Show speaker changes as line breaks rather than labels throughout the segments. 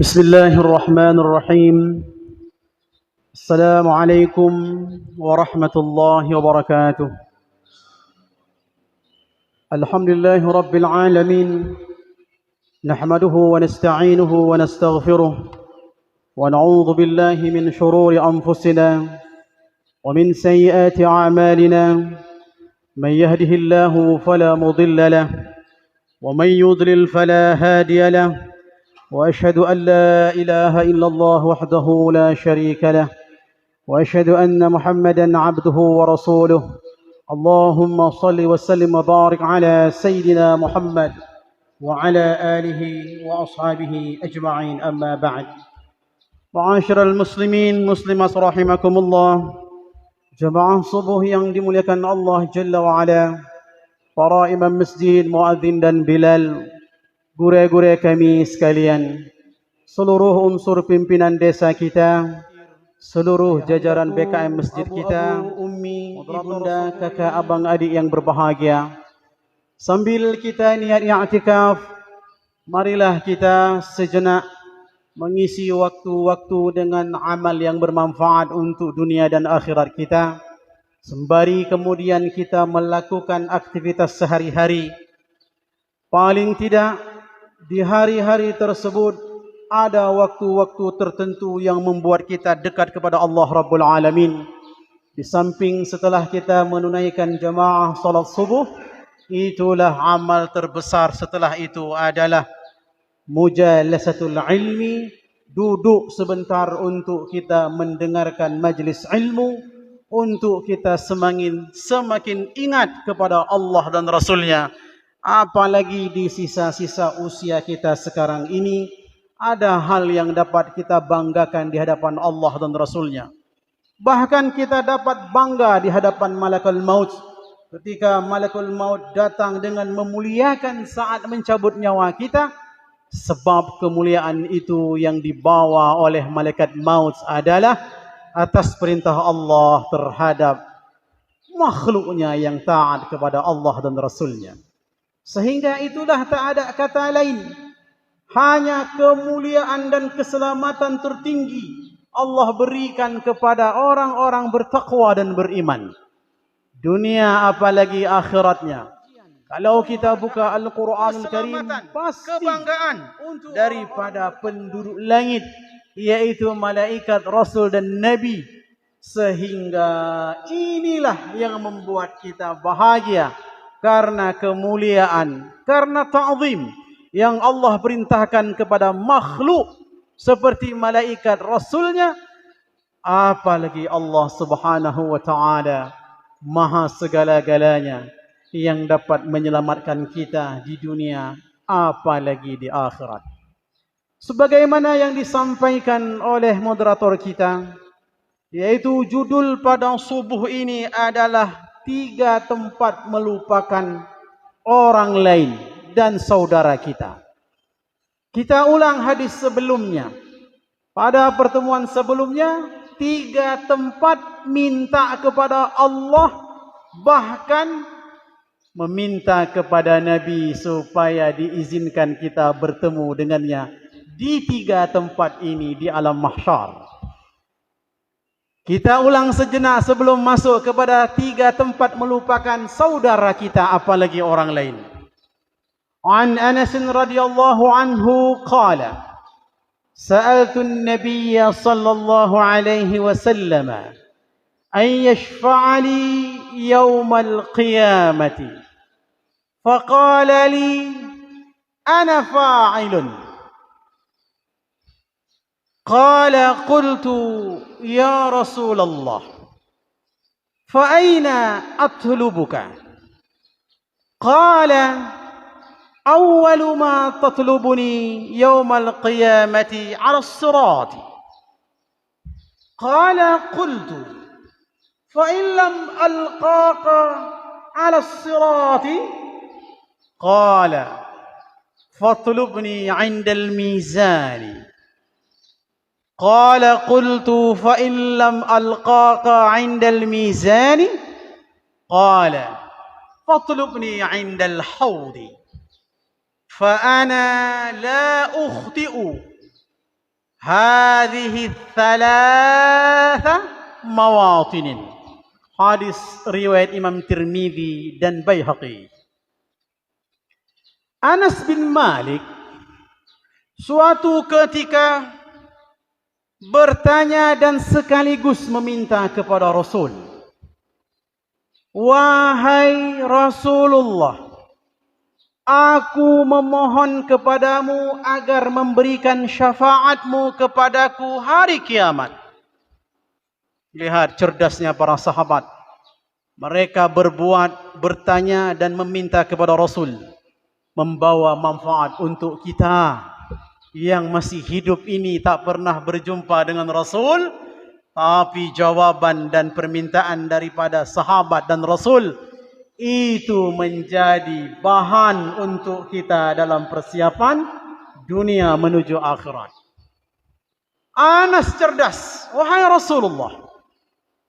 بسم الله الرحمن الرحيم. السلام عليكم ورحمة الله وبركاته. الحمد لله رب العالمين، نحمده ونستعينه ونستغفره ونعوذ بالله من شرور أنفسنا ومن سيئات أعمالنا. من يهده الله فلا مضل له ومن يضلل فلا هادي له، وأشهد أن لا إله إلا الله وحده لا شريك له، وأشهد أن محمدا عبده ورسوله. اللهم صل وسلم وبارك على سيدنا محمد وعلى آله وأصحابه أجمعين، أما بعد. معاشر المسلمين muslimat rahimakumullah, jemaah subuh yang dimuliakan Allah Jalla wa'ala, para imam masjid, muadzin dan bilal, guru-guru kami sekalian, seluruh unsur pimpinan desa kita, seluruh jajaran BKM masjid kita, ummi, ibunda, kakak, abang, adik yang berbahagia. Sambil kita niat i'tikaf, marilah kita sejenak mengisi waktu-waktu dengan amal yang bermanfaat untuk dunia dan akhirat kita, sembari kemudian kita melakukan aktivitas sehari-hari. Paling tidak di hari-hari tersebut ada waktu-waktu tertentu yang membuat kita dekat kepada Allah Rabbul Alamin. Di samping setelah kita menunaikan jamaah salat subuh, itulah amal terbesar setelah itu adalah mujalasatul ilmi, duduk sebentar untuk kita mendengarkan majlis ilmu, untuk kita semakin ingat kepada Allah dan Rasulnya. Apalagi di sisa-sisa usia kita sekarang ini, ada hal yang dapat kita banggakan di hadapan Allah dan Rasulnya. Bahkan kita dapat bangga di hadapan malakul maut, ketika malakul maut datang dengan memuliakan saat mencabut nyawa kita. Sebab kemuliaan itu yang dibawa oleh malaikat maut adalah atas perintah Allah terhadap makhluknya yang taat kepada Allah dan Rasulnya. Sehingga itulah tak ada kata lain, hanya kemuliaan dan keselamatan tertinggi Allah berikan kepada orang-orang bertakwa dan beriman. Dunia apalagi akhiratnya. Kalau kita buka Al-Quranul Karim, pasti kebanggaan daripada penduduk langit, yaitu malaikat, rasul dan nabi. Sehingga inilah yang membuat kita bahagia, karena kemuliaan, karena ta'zim yang Allah perintahkan kepada makhluk seperti malaikat, rasulnya. Apalagi Allah Subhanahu wa ta'ala, maha segala-galanya, yang dapat menyelamatkan kita di dunia, apalagi di akhirat. Sebagaimana yang disampaikan oleh moderator kita, yaitu judul pada subuh ini adalah 3 tempat melupakan orang lain dan saudara kita. Kita ulang hadis sebelumnya. Pada pertemuan sebelumnya, 3 tempat minta kepada Allah, bahkan meminta kepada Nabi supaya diizinkan kita bertemu dengannya di 3 tempat ini di alam mahsyar. Kita ulang sejenak sebelum masuk kepada 3 tempat melupakan saudara kita, apalagi orang lain. An Anas radhiyallahu anhu qala, sa'altu an-nabiy sallallahu alaihi wasallam an yashfa'a li yawm al-qiyamati. فقال لي أنا فاعل. قال قلت يا رسول الله فأين أطلبك؟ قال أول ما تطلبني يوم القيامة على الصراط. قال قلت فإن لم ألقاك على الصراط؟ قال فاطلبني عند الميزان. قال قلت فإن لم ألقاك عند الميزان؟ قال فاطلبني عند الحوض. فأنا لا أخطئ hadhihi thalatha mawatinin. Hadis riwayat Imam Tirmidzi dan Baihaqi. Anas bin Malik suatu ketika bertanya dan sekaligus meminta kepada Rasul, wahai Rasulullah, aku memohon kepadamu agar memberikan syafaatmu kepadaku hari kiamat. Lihat cerdasnya para sahabat. Mereka bertanya dan meminta kepada Rasul, membawa manfaat untuk kita yang masih hidup ini tak pernah berjumpa dengan Rasul, tapi jawaban dan permintaan daripada sahabat dan Rasul itu menjadi bahan untuk kita dalam persiapan dunia menuju akhirat. Anas cerdas, wahai Rasulullah,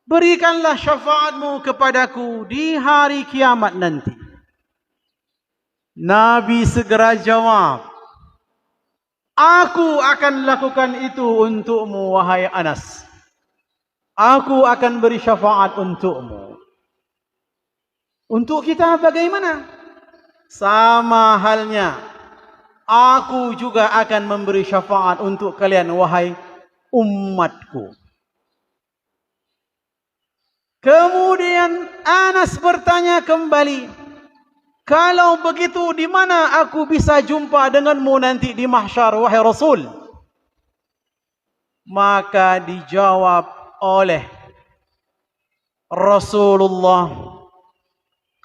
berikanlah syafaatmu kepadaku di hari kiamat nanti. Nabi segera jawab, aku akan lakukan itu untukmu, wahai Anas. Aku akan beri syafaat untukmu. Untuk kita bagaimana? Sama halnya, aku juga akan memberi syafaat untuk kalian, wahai umatku. Kemudian Anas bertanya kembali, kalau begitu di mana aku bisa jumpa denganmu nanti di mahsyar, wahai Rasul? Maka dijawab oleh Rasulullah,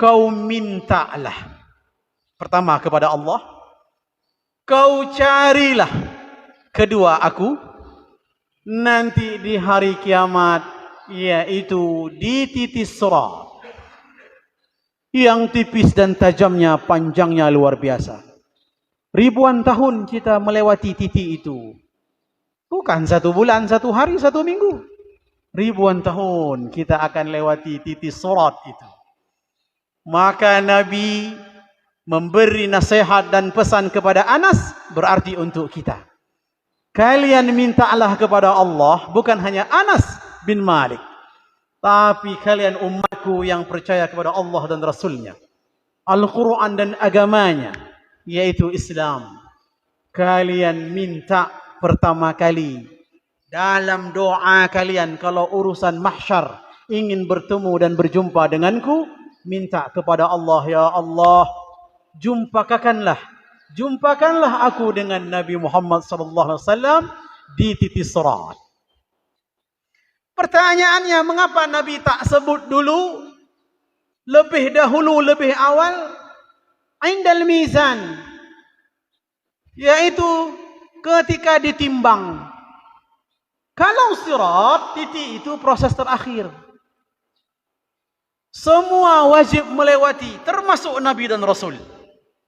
kau mintalah pertama kepada Allah, kau carilah kedua aku, nanti di hari kiamat, yaitu di titis sirat yang tipis dan tajamnya, panjangnya luar biasa. Ribuan tahun kita melewati titik itu. Bukan 1 bulan, 1 hari, 1 minggu. Ribuan tahun kita akan lewati titik sirat itu. Maka Nabi memberi nasihat dan pesan kepada Anas, berarti untuk kita. Kalian mintalah kepada Allah, bukan hanya Anas bin Malik, tapi kalian umatku yang percaya kepada Allah dan Rasulnya, Al-Quran dan agamanya, yaitu Islam. Kalian minta pertama kali dalam doa kalian, kalau urusan mahsyar ingin bertemu dan berjumpa denganku, minta kepada Allah, ya Allah, jumpakanlah aku dengan Nabi Muhammad SAW di titik sirat. Pertanyaannya, mengapa Nabi tak sebut dulu, lebih dahulu, lebih awal, indal mizan, yaitu ketika ditimbang. Kalau sirat, titik itu proses terakhir. Semua wajib melewati, termasuk Nabi dan Rasul,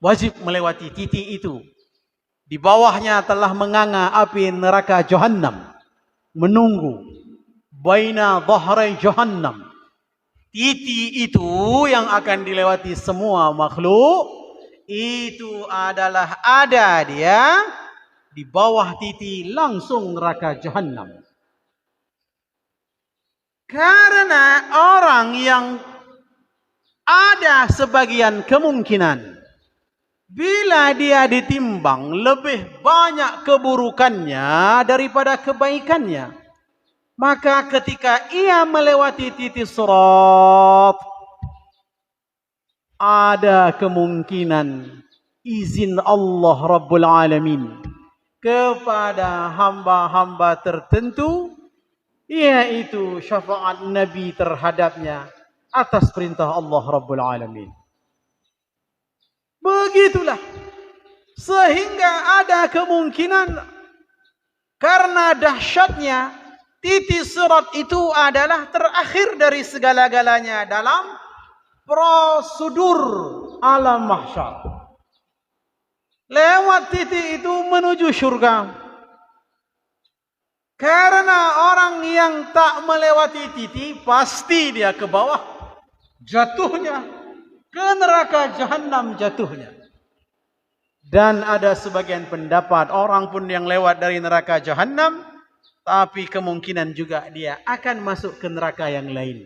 wajib melewati titik itu. Di bawahnya telah menganga api neraka Jahannam, menunggu. Baina dhahrai Jahannam. Titik itu yang akan dilewati semua makhluk, itu adalah ada dia di bawah titik langsung neraka Jahannam. Karena orang yang ada sebagian kemungkinan bila dia ditimbang lebih banyak keburukannya daripada kebaikannya, maka ketika ia melewati titik sirat, ada kemungkinan izin Allah Rabbul Alamin kepada hamba-hamba tertentu, yaitu syafaat Nabi terhadapnya atas perintah Allah Rabbul Alamin. Begitulah, sehingga ada kemungkinan karena dahsyatnya titik sirat itu adalah terakhir dari segala-galanya dalam prosedur alam mahsyar. Lewat titik itu menuju syurga. Karena orang yang tak melewati titik, pasti dia ke bawah, jatuhnya ke neraka Jahannam, jatuhnya. Dan ada sebagian pendapat orang pun yang lewat dari neraka Jahannam, tapi kemungkinan juga dia akan masuk ke neraka yang lain.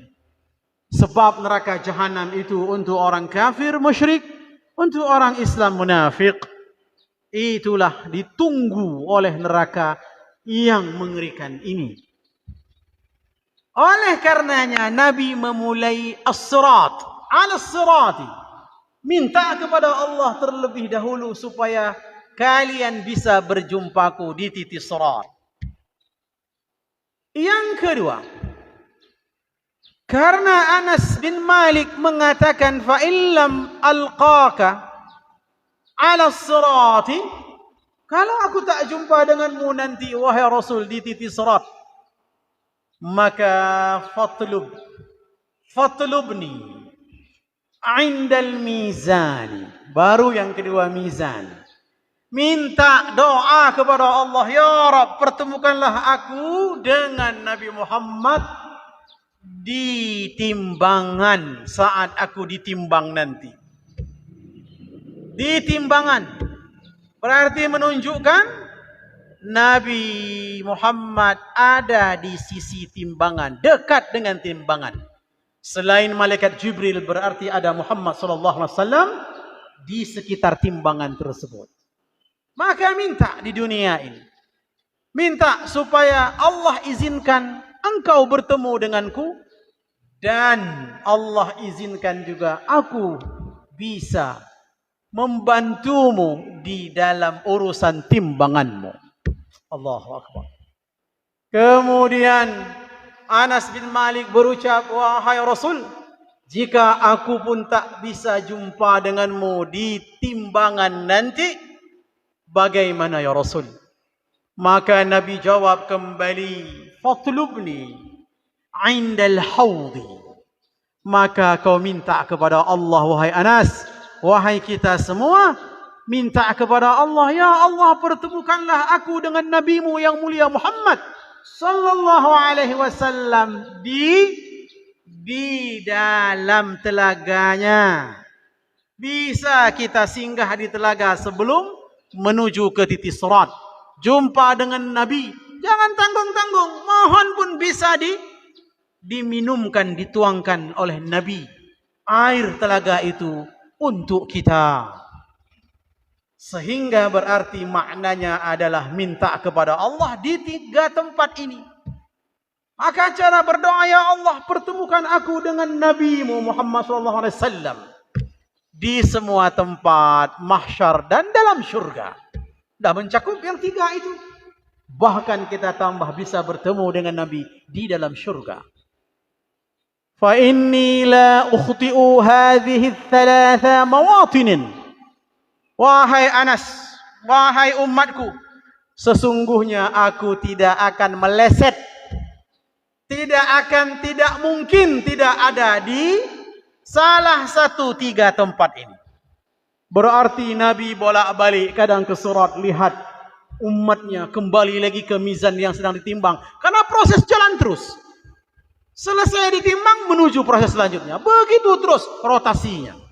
Sebab neraka Jahannam itu untuk orang kafir musyrik, untuk orang Islam munafik. Itulah ditunggu oleh neraka yang mengerikan ini. Oleh karenanya Nabi memulai as-sirat, ala-sirati. Minta kepada Allah terlebih dahulu supaya kalian bisa berjumpaku di titik sirat. Yang kedua, karena Anas bin Malik mengatakan fa illam alqaka ala sirati, kalau aku tak jumpa denganmu nanti wahai Rasul di titik sirat, maka fatlubni indal mizan. Baru yang kedua mizan. Minta doa kepada Allah, ya Rabb, pertemukanlah aku dengan Nabi Muhammad di timbangan saat aku ditimbang nanti. Di timbangan berarti menunjukkan Nabi Muhammad ada di sisi timbangan, dekat dengan timbangan. Selain malaikat Jibril berarti ada Muhammad sallallahu alaihi wasallam di sekitar timbangan tersebut. Maka minta di dunia ini. Minta supaya Allah izinkan engkau bertemu denganku dan Allah izinkan juga aku bisa membantumu di dalam urusan timbanganmu. Allahu Akbar. Kemudian Anas bin Malik berucap, wahai Rasul, jika aku pun tak bisa jumpa denganmu di timbangan nanti, bagaimana ya Rasul? Maka Nabi jawab kembali, fatlubni indal hawdi. Maka kau minta kepada Allah, wahai Anas, wahai kita semua, minta kepada Allah, ya Allah, pertemukanlah aku dengan Nabimu yang mulia Muhammad sallallahu alaihi wasallam di dalam telaganya. Bisa kita singgah di telaga sebelum menuju ke titik sirat. Jumpa dengan Nabi. Jangan tanggung-tanggung. Mohon pun bisa diminumkan, dituangkan oleh Nabi air telaga itu untuk kita. Sehingga berarti maknanya adalah minta kepada Allah di 3 tempat ini. Maka cara berdoa, ya Allah, pertemukan aku dengan Nabi-Mu Muhammad sallallahu alaihi wasallam di semua tempat mahsyar dan dalam syurga. Dah mencakup yang 3 itu. Bahkan kita tambah bisa bertemu dengan Nabi di dalam syurga. Fa inni la ukhti'u hadhihi ats-tsalatsa mawatinin. Wahai Anas, wahai umatku, sesungguhnya aku tidak akan meleset, tidak mungkin tidak ada di salah satu 3 tempat ini. Berarti Nabi bolak-balik kadang ke sirat, lihat umatnya, kembali lagi ke mizan yang sedang ditimbang. Karena proses jalan terus. Selesai ditimbang menuju proses selanjutnya. Begitu terus rotasinya.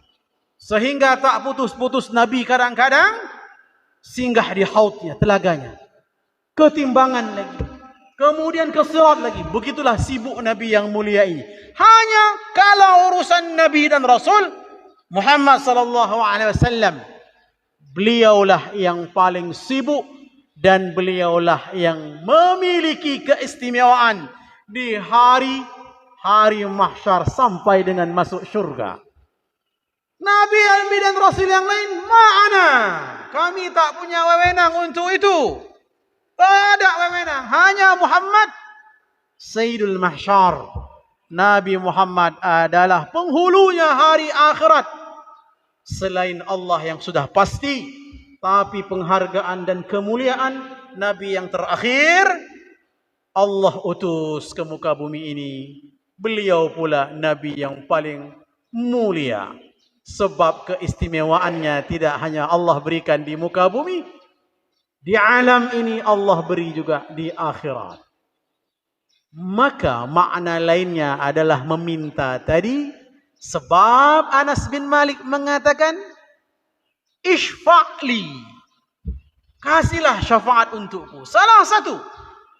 Sehingga tak putus-putus Nabi kadang-kadang singgah di hautnya, telaganya. Ketimbangan lagi. Kemudian ke sirat lagi. Begitulah sibuk Nabi yang mulia ini. Hanya kalau urusan Nabi dan Rasul Muhammad sallallahu alaihi wasallam, beliaulah yang paling sibuk dan beliaulah yang memiliki keistimewaan di hari mahsyar sampai dengan masuk syurga. Nabi dan Rasul yang lain ma'ana. Kami tak punya wewenang untuk itu. Tak ada wewenang. Hanya Muhammad Sayyidul Mahsyar. Nabi Muhammad adalah penghulunya hari akhirat. Selain Allah yang sudah pasti. Tapi penghargaan dan kemuliaan Nabi yang terakhir Allah utus ke muka bumi ini. Beliau pula Nabi yang paling mulia. Sebab keistimewaannya tidak hanya Allah berikan di muka bumi, di alam ini Allah beri juga di akhirat. Maka makna lainnya adalah meminta tadi. Sebab Anas bin Malik mengatakan,
Ishfa'li, kasihlah syafaat untukku. Salah satu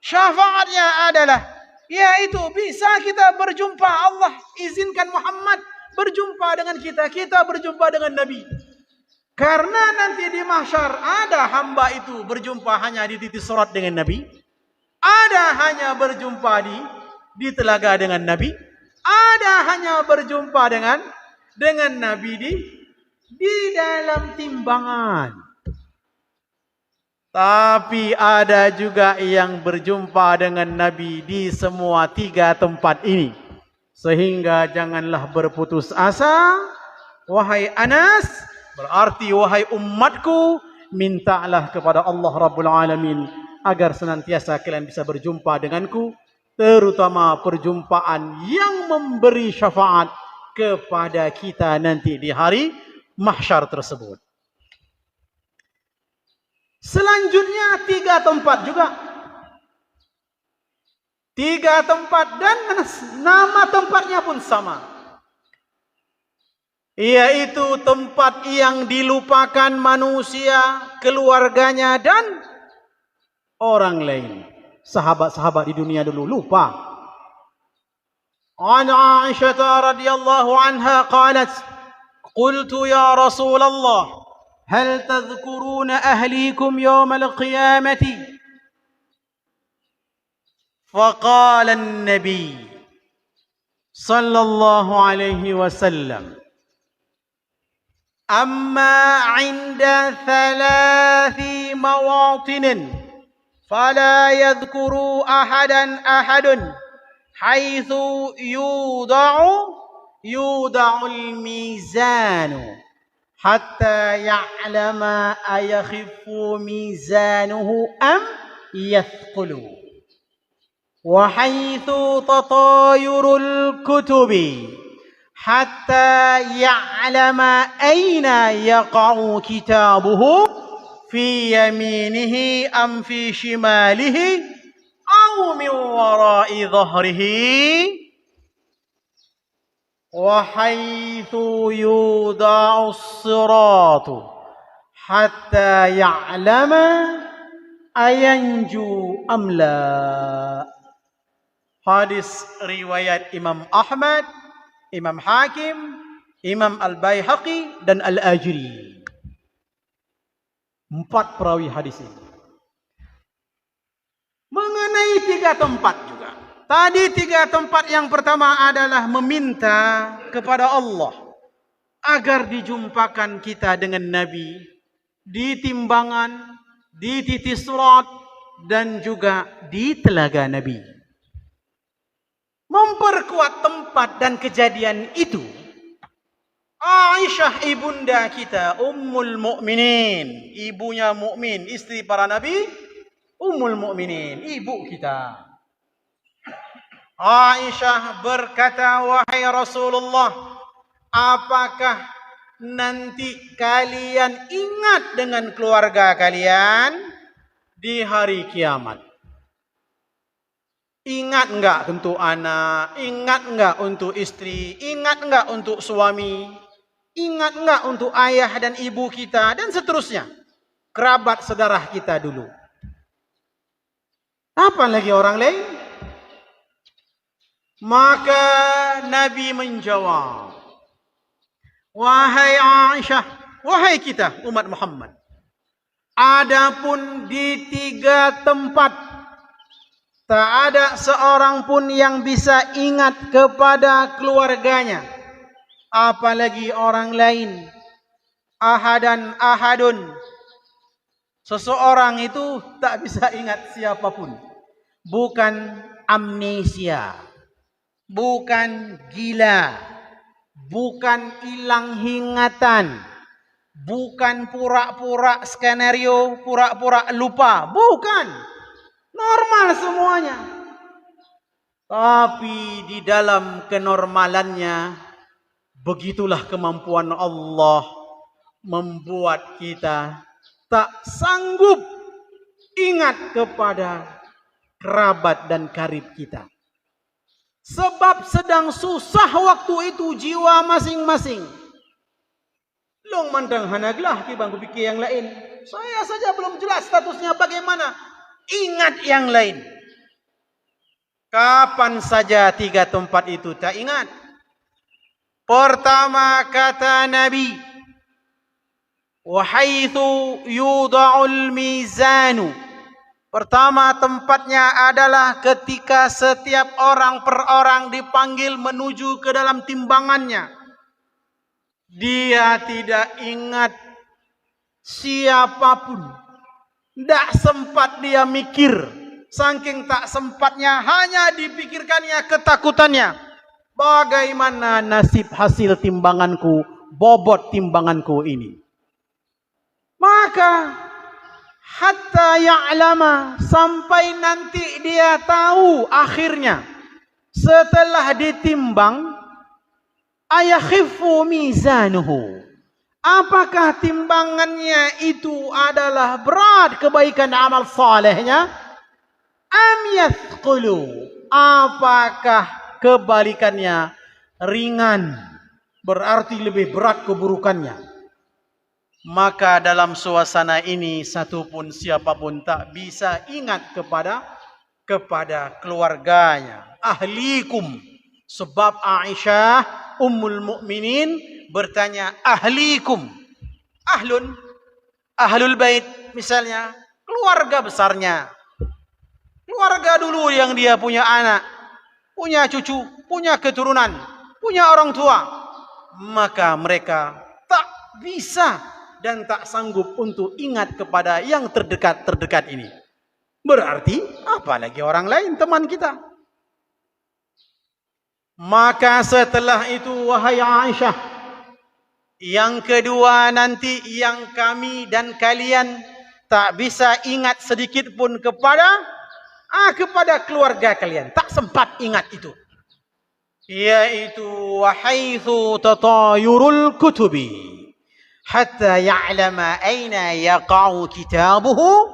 syafaatnya adalah, yaitu bisa kita berjumpa, Allah izinkan Muhammad berjumpa dengan kita, kita berjumpa dengan Nabi. Karena nanti di mahsyar ada hamba itu berjumpa hanya di titik surat dengan Nabi, ada hanya berjumpa di telaga dengan Nabi, ada hanya berjumpa dengan Nabi di dalam timbangan. Tapi ada juga yang berjumpa dengan Nabi di semua 3 tempat ini. Sehingga janganlah berputus asa, wahai Anas, berarti wahai umatku, mintalah kepada Allah Rabbul Alamin agar senantiasa kalian bisa berjumpa denganku, terutama perjumpaan yang memberi syafaat kepada kita nanti di hari mahsyar tersebut. Selanjutnya 3 tempat juga. 3 tempat dan nama tempatnya pun sama. Yaitu tempat yang dilupakan manusia, keluarganya dan orang lain. Sahabat-sahabat di dunia dulu lupa. An Aisyah radhiyallahu anha qalat, qultu ya Rasulullah, هل تذكرون أهليكم يوم القيامة؟ فقال النبي صلى الله عليه وسلم أما عند 3 مواطن فلا يذكر أحد حيث يوضع الميزان حتى يعلم أيخف ميزانه أم يثقل وحيث تطاير الكتب حتى يعلم أين يقع كتابه في يمينه أم في شماله أو من وراء ظهره وحيث يوضع الصراط حتى يعلم أينجو أم لا. Hadis riwayat Imam Ahmad, Imam Hakim, Imam Al-Baihaqi dan Al-Ajri. 4 perawi hadis ini. Mengenai 3 tempat juga. Tadi 3 tempat yang pertama adalah meminta kepada Allah agar dijumpakan kita dengan Nabi di timbangan, di titik surat dan juga di telaga Nabi. Memperkuat tempat dan kejadian itu, Aisyah ibunda kita, Ummul Mukminin, ibunya mukmin, istri para Nabi, Ummul Mukminin, ibu kita. Aisyah berkata, wahai Rasulullah, apakah nanti kalian ingat dengan keluarga kalian di hari kiamat? Ingat enggak untuk anak? Ingat enggak untuk istri? Ingat enggak untuk suami? Ingat enggak untuk ayah dan ibu kita? Dan seterusnya. Kerabat saudara kita dulu. Apa lagi orang lain? Maka Nabi menjawab, wahai Aisyah, wahai kita umat Muhammad, adapun di 3 tempat tak ada seorang pun yang bisa ingat kepada keluarganya, apalagi orang lain. Ahadun, seseorang itu tak bisa ingat siapapun. Bukan amnesia, bukan gila, bukan hilang ingatan, bukan pura-pura skenario, pura-pura lupa, bukan. Normal semuanya. Tapi di dalam kenormalannya, begitulah kemampuan Allah membuat kita tak sanggup ingat kepada kerabat dan karib kita. Sebab sedang susah waktu itu jiwa masing-masing. Long mandang hanaglah ki bang pikir yang lain. Saya saja belum jelas statusnya bagaimana. Ingat yang lain. Kapan saja 3 tempat itu tak ingat. Pertama kata Nabi, wahaitsu yudha'ul mizanu. Pertama tempatnya adalah ketika setiap orang per orang dipanggil menuju ke dalam timbangannya. Dia tidak ingat siapapun. Tidak sempat dia mikir. Saking tak sempatnya hanya dipikirkannya ketakutannya. Bagaimana nasib hasil timbanganku, bobot timbanganku ini. Maka hatta ya'lama, sampai nanti dia tahu akhirnya. Setelah ditimbang, ayakhifu mizanuhu, apakah timbangannya itu adalah berat kebaikan amal salehnya, am yathqulu, apakah kebalikannya ringan, berarti lebih berat keburukannya. Maka dalam suasana ini satupun siapapun tak bisa ingat kepada keluarganya, ahlikum. Sebab Aisyah Ummul Mukminin bertanya, ahlikum, ahlul bait misalnya, keluarga besarnya. Keluarga dulu yang dia punya anak, punya cucu, punya keturunan, punya orang tua. Maka mereka tak bisa dan tak sanggup untuk ingat kepada yang terdekat ini. Berarti apalagi orang lain, teman kita. Maka setelah itu, wahai Aisyah, yang kedua nanti yang kami dan kalian tak bisa ingat sedikit pun kepada keluarga kalian, tak sempat ingat itu, yaitu wahaitsu tatayurul kutubi hatta ya'lama aina yaqa'u kitabuhu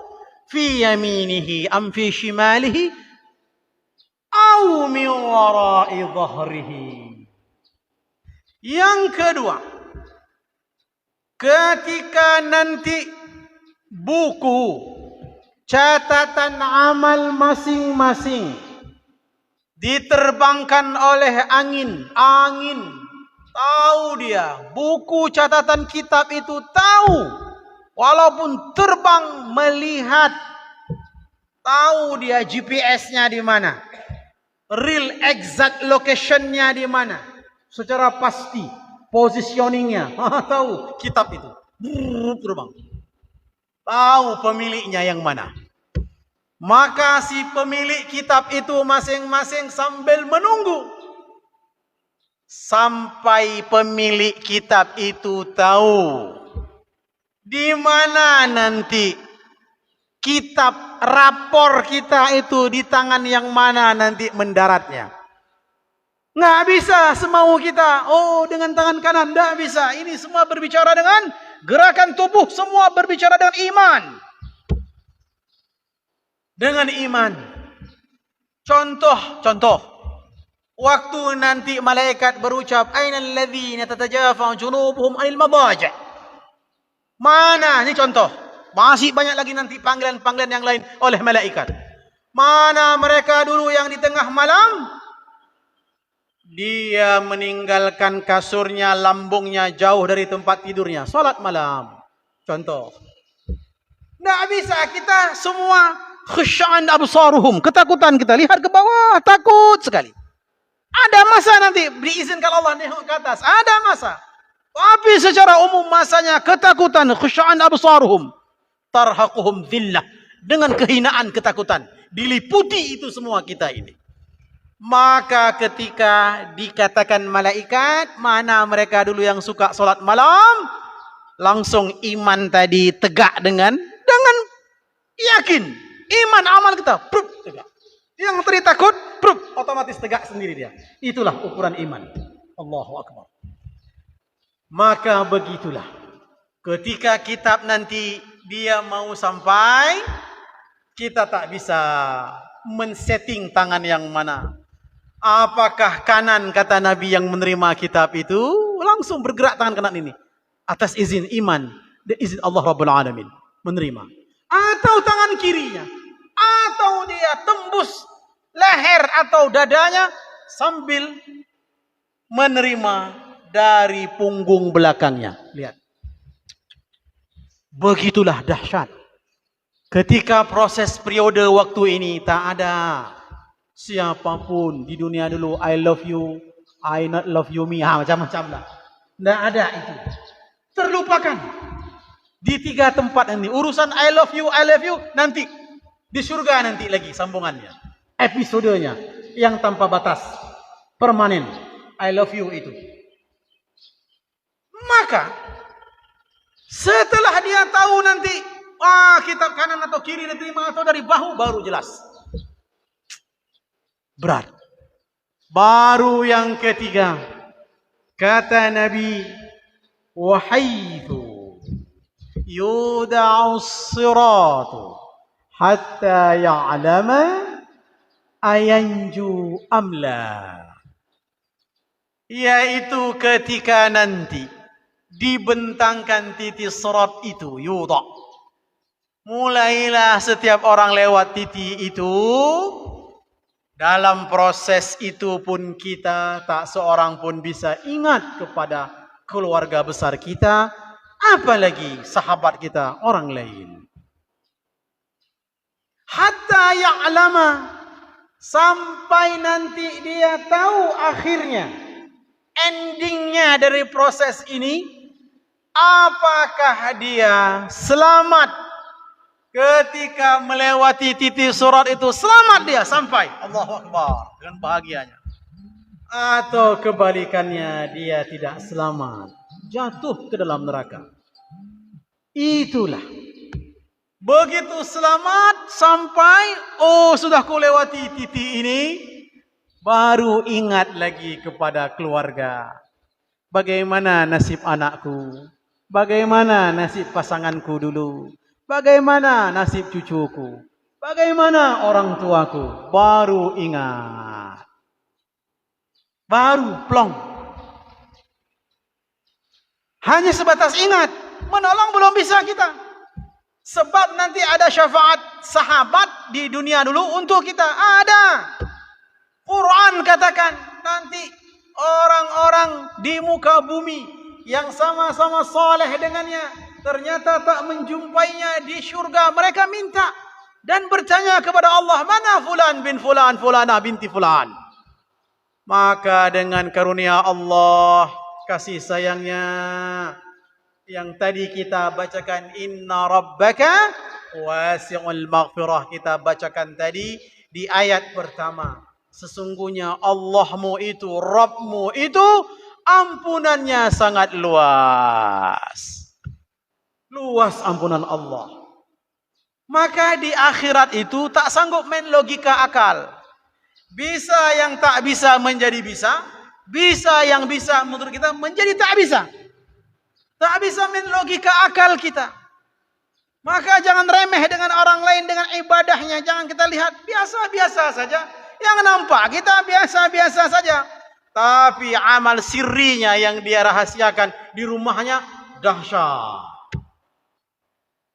fi yaminihi am fi shimalihi aw min wara'i dhahrihi. Yang kedua, ketika nanti buku catatan amal masing-masing diterbangkan oleh angin, tahu dia, buku catatan kitab itu tahu, walaupun terbang melihat, tahu dia GPS-nya di mana, real exact location-nya di mana, secara pasti positioning-nya, tahu kitab itu, terbang, tahu pemiliknya yang mana. Maka si pemilik kitab itu masing-masing sambil menunggu sampai pemilik kitab itu tahu di mana nanti kitab rapor kita itu, di tangan yang mana nanti mendaratnya. Nggak bisa semau kita, dengan tangan kanan, nggak bisa. Ini semua berbicara dengan gerakan tubuh, semua berbicara dengan iman. Dengan iman. Contoh. Waktu nanti malaikat berucap, ainal ladzina tatajafa junubuhum anil madaji'. Mana? Ini contoh. Masih banyak lagi nanti panggilan-panggilan yang lain oleh malaikat. Mana mereka dulu yang di tengah malam? Dia meninggalkan kasurnya, lambungnya jauh dari tempat tidurnya, salat malam. Contoh. Tidak bisa kita semua khusya'an absaruhum, ketakutan kita, lihat ke bawah, takut sekali. Ada masa nanti diizinkan Allah nengok ke atas, ada masa. Tapi secara umum masanya ketakutan, khusya'an absaruhum, tarhaquhum dhillah, dengan kehinaan, ketakutan, diliputi itu semua kita ini. Maka ketika dikatakan malaikat, mana mereka dulu yang suka salat malam, langsung iman tadi tegak dengan yakin. Iman amal kita, tegak. Yang tadi takut, otomatis tegak sendiri dia. Itulah ukuran iman. Allahu Akbar. Maka begitulah. Ketika kitab nanti dia mau sampai, kita tak bisa men-setting tangan yang mana. Apakah kanan, kata Nabi yang menerima kitab itu, langsung bergerak tangan kanan ini. atas izin iman dan izin Allah Rabbul Alamin, menerima. Atau tangan kirinya, atau dia tembus leher atau dadanya sambil menerima dari punggung belakangnya. Lihat. Begitulah dahsyat. Ketika proses periode waktu ini tak ada siapapun di dunia dulu I love you, I not love you me, macam-macam lah. Tidak ada itu. Terlupakan. Di 3 tempat ini. Urusan I love you nanti. Di surga nanti lagi sambungannya. Episodenya. Yang tanpa batas. Permanen. I love you itu. Maka. Setelah dia tahu nanti. Kitab kanan atau kiri diterima atau dari bahu. Baru jelas. Berat. Baru yang ketiga. Kata Nabi. Wahaythu. Yuda'u siratu hatta ya'lama ayanju amla. Yaitu ketika nanti dibentangkan titik sirat itu, yuda'. Mulailah setiap orang lewat titik itu. Dalam proses itu pun kita tak seorang pun bisa ingat kepada keluarga besar kita. Apalagi sahabat kita, orang lain. Hatta ya'lama. Sampai nanti dia tahu akhirnya. Endingnya dari proses ini. Apakah dia selamat. Ketika melewati titik surat itu. Selamat dia sampai. Allahu Akbar. Dengan bahagianya. Atau kebalikannya dia tidak selamat. Jatuh ke dalam neraka. Itulah. Begitu selamat sampai, sudah ku lewati titik ini, baru ingat lagi kepada keluarga. Bagaimana nasib anakku? Bagaimana nasib pasanganku dulu? Bagaimana nasib cucuku? Bagaimana orang tuaku? Baru ingat. Baru plong. Hanya sebatas ingat. Menolong belum bisa kita. Sebab nanti ada syafaat sahabat di dunia dulu untuk kita. Ada. Quran katakan. Nanti orang-orang di muka bumi. Yang sama-sama saleh dengannya. Ternyata tak menjumpainya di syurga. Mereka minta. Dan bertanya kepada Allah. Mana fulan bin fulan, fulana binti fulan. Maka dengan karunia Allah. Kasih sayangnya yang tadi kita bacakan inna rabbaka wasi'ul maghfirah, kita bacakan tadi di ayat pertama. Sesungguhnya Allahmu itu, Rabbmu itu ampunannya sangat luas. Luas ampunan Allah. Maka di akhirat itu tak sanggup main logika akal. Bisa yang tak bisa menjadi bisa. Bisa yang bisa menurut kita menjadi tak bisa. Tak bisa main logika akal kita. Maka jangan remeh dengan orang lain dengan ibadahnya. Jangan kita lihat biasa-biasa saja. Yang nampak kita biasa-biasa saja. Tapi amal sirrinya yang dia rahasiakan di rumahnya dahsyat.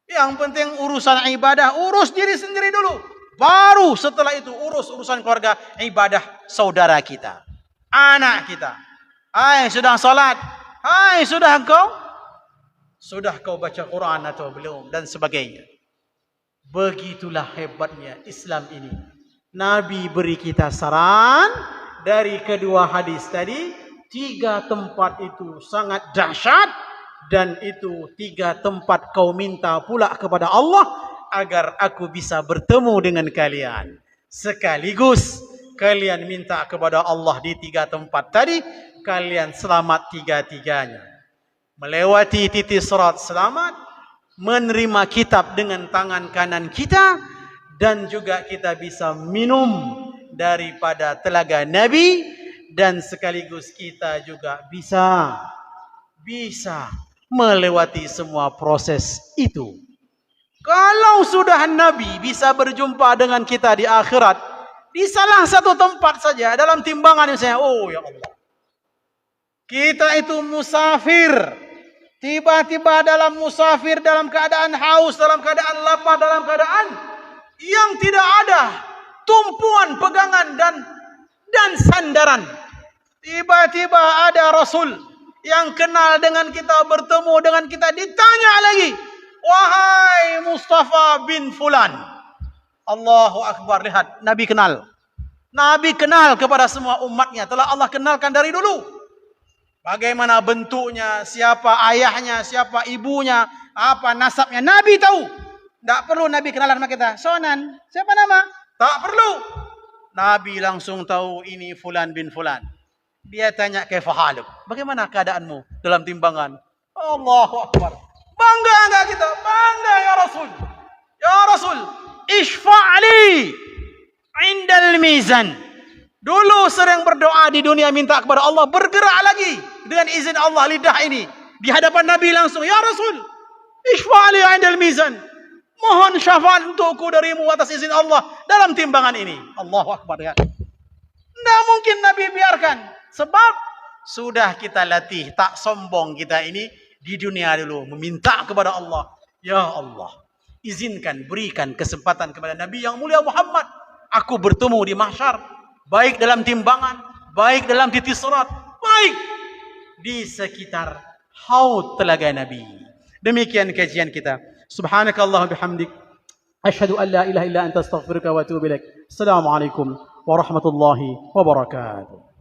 Yang penting urusan ibadah, urus diri sendiri dulu. Baru setelah itu urus urusan keluarga, ibadah saudara kita. Anak kita. Hai, sudah salat? Hai, sudah kau baca Quran atau belum? Dan sebagainya. Begitulah hebatnya Islam ini. Nabi beri kita saran dari kedua hadis tadi. 3 tempat itu sangat dahsyat. Dan itu 3 tempat kau minta pula kepada Allah. Agar aku bisa bertemu dengan kalian. Sekaligus kalian minta kepada Allah di 3 tempat tadi. Kalian selamat 3-tiganya. Melewati titik sirat selamat. Menerima kitab dengan tangan kanan kita. Dan juga kita bisa minum daripada telaga Nabi. Dan sekaligus kita juga bisa melewati semua proses itu. Kalau sudah Nabi bisa berjumpa dengan kita di akhirat. Di salah satu tempat saja. Dalam timbangan misalnya. Oh ya Allah. Kita itu musafir. Tiba-tiba dalam musafir, dalam keadaan haus, dalam keadaan lapar, dalam keadaan yang tidak ada tumpuan pegangan dan sandaran. Tiba-tiba ada Rasul yang kenal dengan kita, bertemu dengan kita, ditanya lagi, wahai Mustafa bin Fulan. Allahu Akbar, lihat, Nabi kenal. Nabi kenal kepada semua umatnya, telah Allah kenalkan dari dulu. Bagaimana bentuknya, siapa ayahnya, siapa ibunya, apa nasabnya, Nabi tahu. Tak perlu Nabi kenalan sama kita. Sonan, siapa nama? Tak perlu. Nabi langsung tahu ini Fulan bin Fulan. Dia tanya, kaifa haluk? Bagaimana keadaanmu dalam timbangan? Allahu Akbar. Bangga enggak kita? Bangga ya Rasul. Ya Rasul, isfa'li indal mizan. Dulu sering berdoa di dunia, minta kepada Allah, bergerak lagi dengan izin Allah lidah ini di hadapan Nabi langsung, ya Rasul, isfa'li indal mizan. Mohon syafaat untukku darimu atas izin Allah dalam timbangan ini. Allahu Akbar ya. Tidak mungkin Nabi biarkan. Sebab sudah kita latih, tak sombong kita ini di dunia dulu. Meminta kepada Allah, ya Allah, izinkan, berikan kesempatan kepada Nabi yang mulia Muhammad. Aku bertemu di mahsyar, baik dalam timbangan, baik dalam titik sirat, baik di sekitar haud telaga Nabi. Demikian kajian kita. Subhanakallah bihamdik. Asyhadu an la ilaha illa anta astaghfiruka wa atubu ilaik. Assalamualaikum warahmatullahi wabarakatuh.